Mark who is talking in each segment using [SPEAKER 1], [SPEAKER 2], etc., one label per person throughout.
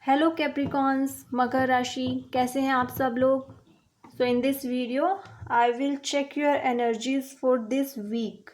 [SPEAKER 1] Hello Capricorns, मकर राशि, कैसे हैं आप सब लोग। So in this video I will check your energies for this week.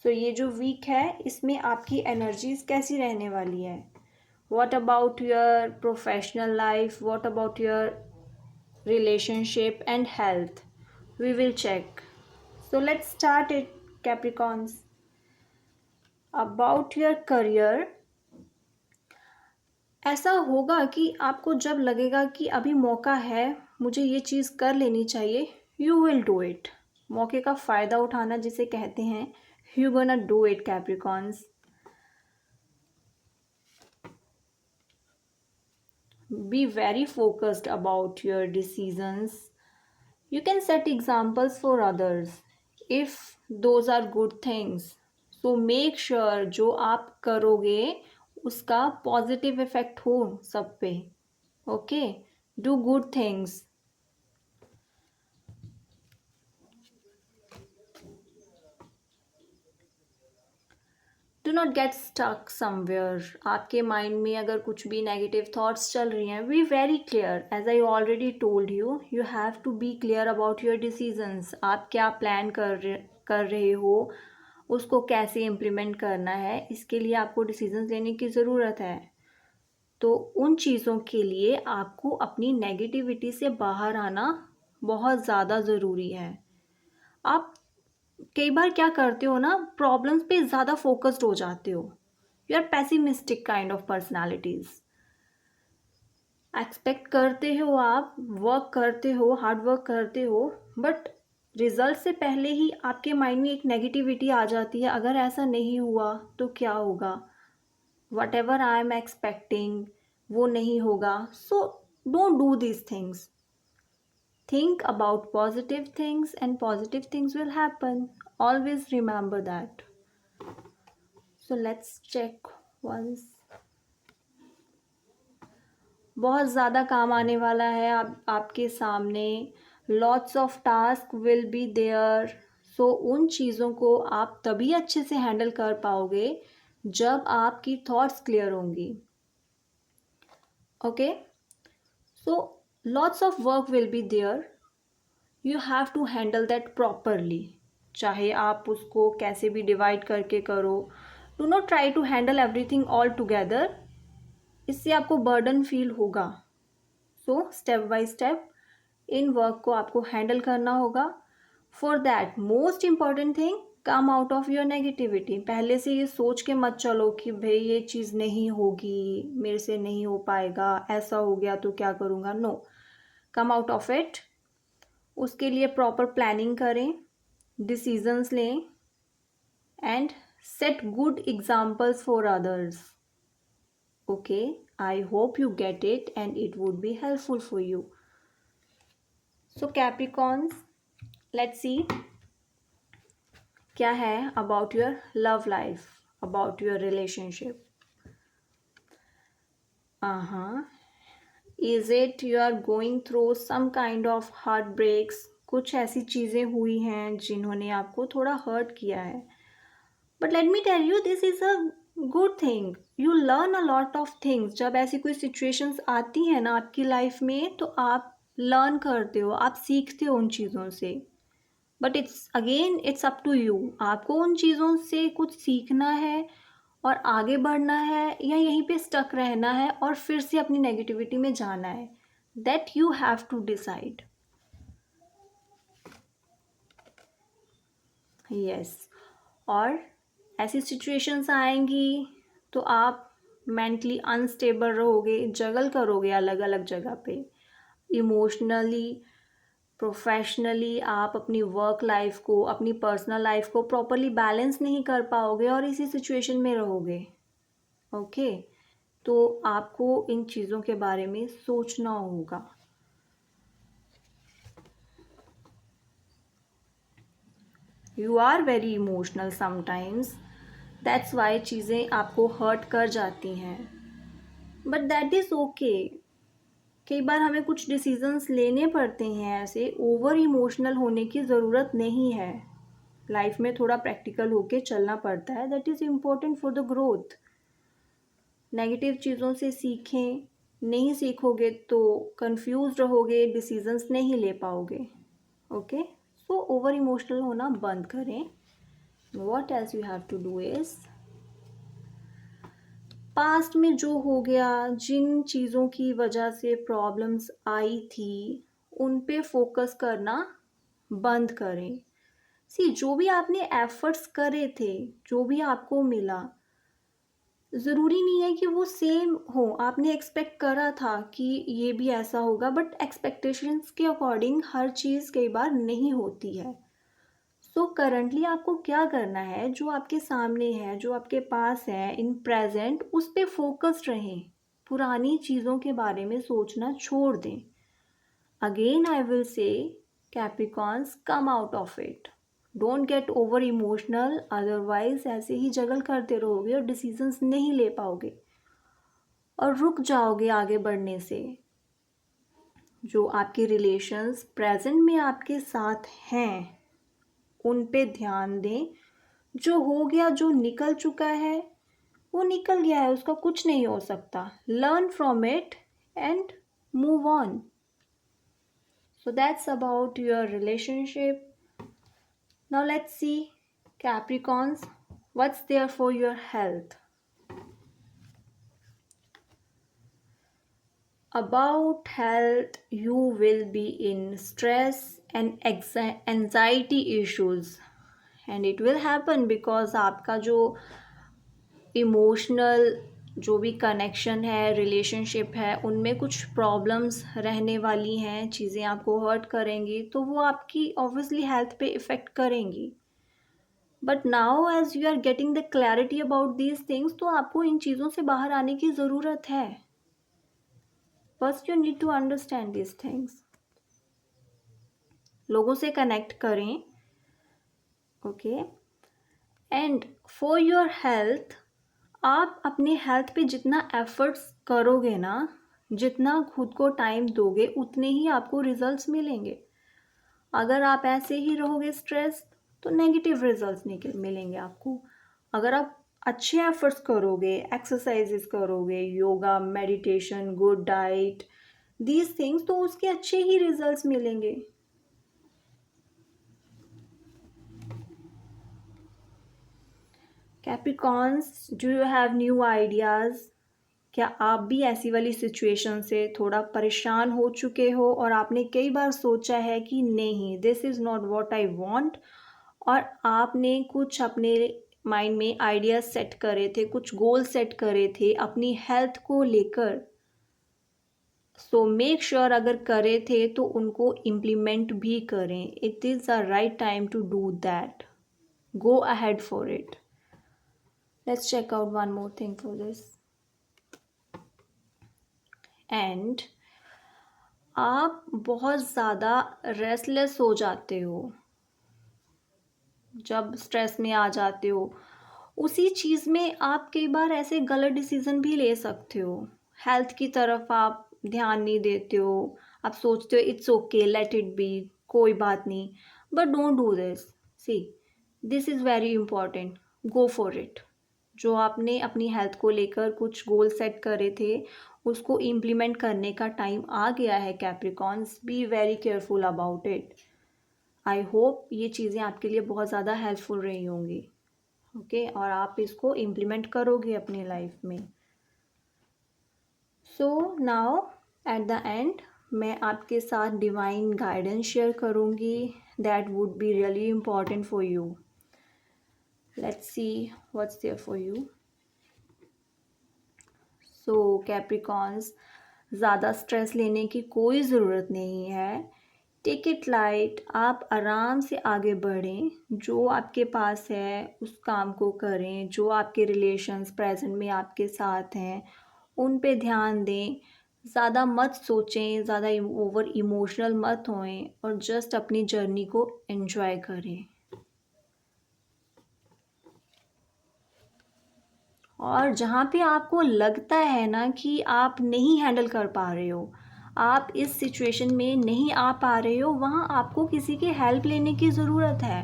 [SPEAKER 1] So ये जो वीक है इसमें आपकी एनर्जीज कैसी रहने वाली है। What about your professional life, what about your relationship and health, we will check. So let's start it Capricorns. About your career, ऐसा होगा कि आपको जब लगेगा कि अभी मौका है, मुझे ये चीज़ कर लेनी चाहिए, यू विल डू इट। मौके का फ़ायदा उठाना जिसे कहते हैं, you gonna do it Capricorns. Be very focused about your decisions. You can set examples for others if those are good things. So make sure जो आप करोगे उसका पॉजिटिव इफेक्ट हो सब पे। Okay, do good things. Do not get stuck somewhere. आपके mind में अगर कुछ भी नेगेटिव थॉट्स चल रही हैं, be very clear. As I already told you, you have to B clear about your decisions. आप क्या प्लान कर रहे हो, उसको कैसे इम्प्लीमेंट करना है, इसके लिए आपको डिसीजंस लेने की ज़रूरत है। तो उन चीज़ों के लिए आपको अपनी नेगेटिविटी से बाहर आना बहुत ज़्यादा ज़रूरी है। आप कई बार क्या करते हो ना, प्रॉब्लम्स पे ज़्यादा फोकस्ड हो जाते हो। You are pessimistic kind of personalities. Expect करते हो, आप वर्क करते हो, हार्ड वर्क करते हो, बट रिजल्ट से पहले ही आपके माइंड में एक नेगेटिविटी आ जाती है, अगर ऐसा नहीं हुआ तो क्या होगा, what ever I am expecting वो नहीं होगा। So don't do these things. Think about positive things and positive things will happen. Always remember that. So let's check once. बहुत ज़्यादा काम आने वाला है आपके सामने। Lots of tasks will be there. So उन चीज़ों को आप तभी अच्छे से हैंडल कर पाओगे जब आपकी थॉट्स क्लियर होंगी। Okay, so lots of work will be there. You have to handle that properly. चाहे आप उसको कैसे भी डिवाइड करके करो, do not try to handle everything all together. इससे आपको बर्डन फील होगा। So step by step in work को आपको हैंडल करना होगा। For that most important thing, come out of your negativity. पहले से ये सोच के मत चलो कि भाई ये चीज़ नहीं होगी, मेरे से नहीं हो पाएगा, ऐसा हो गया तो क्या करूँगा। No, come out of it. उसके लिए प्रॉपर प्लानिंग करें, डिसीजंस लें and set good examples for others. Okay, I hope you get it and it would be helpful for you. So Capricorns, let's see क्या है about your love life, about your relationship. Is it you are going through some kind of heartbreaks. कुछ ऐसी चीज़ें हुई हैं जिन्होंने आपको थोड़ा हर्ट किया है, but let me tell you, this is a good thing. You learn a lot of things. जब ऐसी कोई सिचुएशंस आती हैं ना आपकी लाइफ में, तो आप लर्न करते हो, आप सीखते हो उन चीज़ों से। But it's up to you. आपको उन चीज़ों से कुछ सीखना है और आगे बढ़ना है, या यहीं पे स्टक रहना है और फिर से अपनी नेगेटिविटी में जाना है। That you have to decide. Yes, और ऐसी सिचुएशंस आएंगी तो आप मेंटली अनस्टेबल रहोगे, जगल करोगे अलग अलग जगह पे। इमोशनली, प्रोफेशनली आप अपनी वर्क लाइफ को, अपनी पर्सनल लाइफ को प्रॉपरली बैलेंस नहीं कर पाओगे और इसी सिचुएशन में रहोगे। ओके, तो आपको इन चीज़ों के बारे में सोचना होगा। You are very emotional sometimes, that's why चीज़ें आपको हर्ट कर जाती हैं, बट दैट इज़ ओके। कई बार हमें कुछ डिसीजंस लेने पड़ते हैं, ऐसे ओवर इमोशनल होने की ज़रूरत नहीं है। लाइफ में थोड़ा प्रैक्टिकल होके चलना पड़ता है, that is important for the growth. Negative चीज़ों से सीखें, नहीं सीखोगे तो कंफ्यूज रहोगे, डिसीजंस नहीं ले पाओगे. ओके, सो ओवर इमोशनल होना बंद करें. What else you have to do is, past में जो हो गया, जिन चीज़ों की वजह से प्रॉब्लम्स आई थी, उन पे फोकस करना बंद करें. सी, जो भी आपने एफर्ट्स करे थे, जो भी आपको मिला, ज़रूरी नहीं है कि वो सेम हो. आपने एक्सपेक्ट करा था कि ये भी ऐसा होगा, बट एक्सपेक्टेशंस के अकॉर्डिंग हर चीज़ कई बार नहीं होती है. सो करंटली आपको क्या करना है, जो आपके सामने है, जो आपके पास है इन प्रेजेंट, उस पे फोकस्ड रहें. पुरानी चीज़ों के बारे में सोचना छोड़ दें. Again I will say, Capricorns, come out of it. Don't get over emotional, otherwise ऐसे ही जगल करते रहोगे और डिसीजंस नहीं ले पाओगे और रुक जाओगे आगे बढ़ने से. जो आपके रिलेशंस प्रेजेंट में आपके साथ हैं, उन पे ध्यान दें. जो हो गया, जो निकल चुका है, वो निकल गया है, उसका कुछ नहीं हो सकता. Learn from it and move on. So that's about your relationship. Now let's see, Capricorns, what's there for your health. About health, you will be in stress and anxiety issues, and it will happen because आपका जो emotional जो भी connection है, relationship है, उनमें कुछ problems रहने वाली हैं, चीज़ें आपको हर्ट करेंगी, तो वो आपकी ऑब्वियसली हेल्थ पे इफ़ेक्ट करेंगी. But now as you are getting the clarity about these things, तो आपको इन चीज़ों से बाहर आने की ज़रूरत है. First you need to understand these things. लोगों से कनेक्ट करें. Okay, and for your health, आप अपने हेल्थ पे जितना एफर्ट्स करोगे ना, जितना खुद को टाइम दोगे, उतने ही आपको रिजल्ट्स मिलेंगे. अगर आप ऐसे ही रहोगे स्ट्रेस, तो नेगेटिव रिजल्ट्स मिलेंगे आपको. अगर आप अच्छे एफर्ट्स करोगे, एक्सरसाइजेस करोगे, yoga, meditation, good diet, these things, तो उसके अच्छे ही रिजल्ट्स मिलेंगे. Capricorns, do you have new ideas? क्या आप भी ऐसी वाली सिचुएशन से थोड़ा परेशान हो चुके हो और आपने कई बार सोचा है कि नहीं, this is not what I want, और आपने कुछ अपने माइंड में आइडियाज सेट करे थे, कुछ गोल सेट करे थे अपनी हेल्थ को लेकर. सो मेक श्योर अगर करे थे तो उनको इम्प्लीमेंट भी करें. It is a right time to do that. Go ahead for it. Let's check out one more thing for this. And आप बहुत ज़्यादा रेस्टलेस हो जाते हो जब स्ट्रेस में आ जाते हो. उसी चीज़ में आप कई बार ऐसे गलत डिसीज़न भी ले सकते हो. हेल्थ की तरफ आप ध्यान नहीं देते हो. आप सोचते हो it's okay, let it be, कोई बात नहीं. But don't do this. See, this is very important. Go for it. जो आपने अपनी हेल्थ को लेकर कुछ गोल सेट करे थे, उसको इम्प्लीमेंट करने का टाइम आ गया है. Capricorns, be very careful about it. I hope ये चीज़ें आपके लिए बहुत ज़्यादा हेल्पफुल रही होंगी. ओके, और आप इसको इम्प्लीमेंट करोगे अपनी लाइफ में. So now at the end, मैं आपके साथ डिवाइन गाइडेंस शेयर करूँगी. That would be really important for you. Let's see what's there for you. So Capricorns, ज़्यादा स्ट्रेस लेने की कोई ज़रूरत नहीं है. Take it light. आप आराम से आगे बढ़ें. जो आपके पास है उस काम को करें. जो आपके रिलेशंस प्रेजेंट में आपके साथ हैं, उन पे ध्यान दें. ज़्यादा मत सोचें, ज़्यादा ओवर इमोशनल मत होएं, और जस्ट अपनी जर्नी को एंजॉय करें. और जहाँ पे आपको लगता है ना कि आप नहीं हैंडल कर पा रहे हो, आप इस सिचुएशन में नहीं आ पा रहे हो, वहाँ आपको किसी की हेल्प लेने की ज़रूरत है.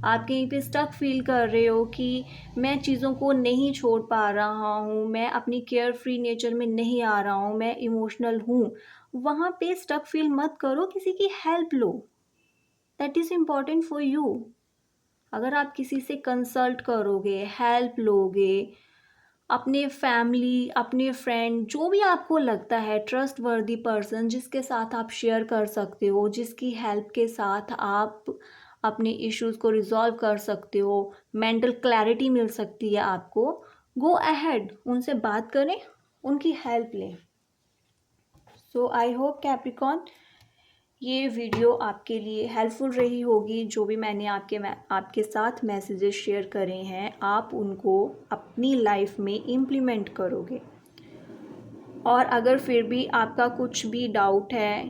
[SPEAKER 1] आप कहीं पे स्टक फील कर रहे हो कि मैं चीज़ों को नहीं छोड़ पा रहा हूँ, मैं अपनी केयर फ्री नेचर में नहीं आ रहा हूँ, मैं इमोशनल हूँ, वहाँ पे स्टक फील मत करो, किसी की help low. That is important for you. अगर आप किसी से कंसल्ट करोगे, हेल्प लोगे, अपने फैमिली, अपने फ्रेंड, जो भी आपको लगता है ट्रस्टवर्दी पर्सन जिसके साथ आप शेयर कर सकते हो, जिसकी हेल्प के साथ आप अपने इश्यूज़ को रिज़ॉल्व कर सकते हो, मेंटल क्लैरिटी मिल सकती है आपको, गो अहेड, उनसे बात करें, उनकी हेल्प लें। सो आई होप कैप्रिकॉन ये वीडियो आपके लिए हेल्पफुल रही होगी। जो भी मैंने आपके साथ मैसेजेस शेयर करे हैं, आप उनको अपनी लाइफ में इम्प्लीमेंट करोगे। और अगर फिर भी आपका कुछ भी डाउट है,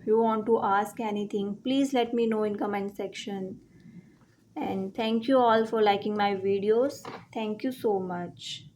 [SPEAKER 1] you want to ask anything, please let me know in comment section. And thank you all for liking my videos. Thank you so much.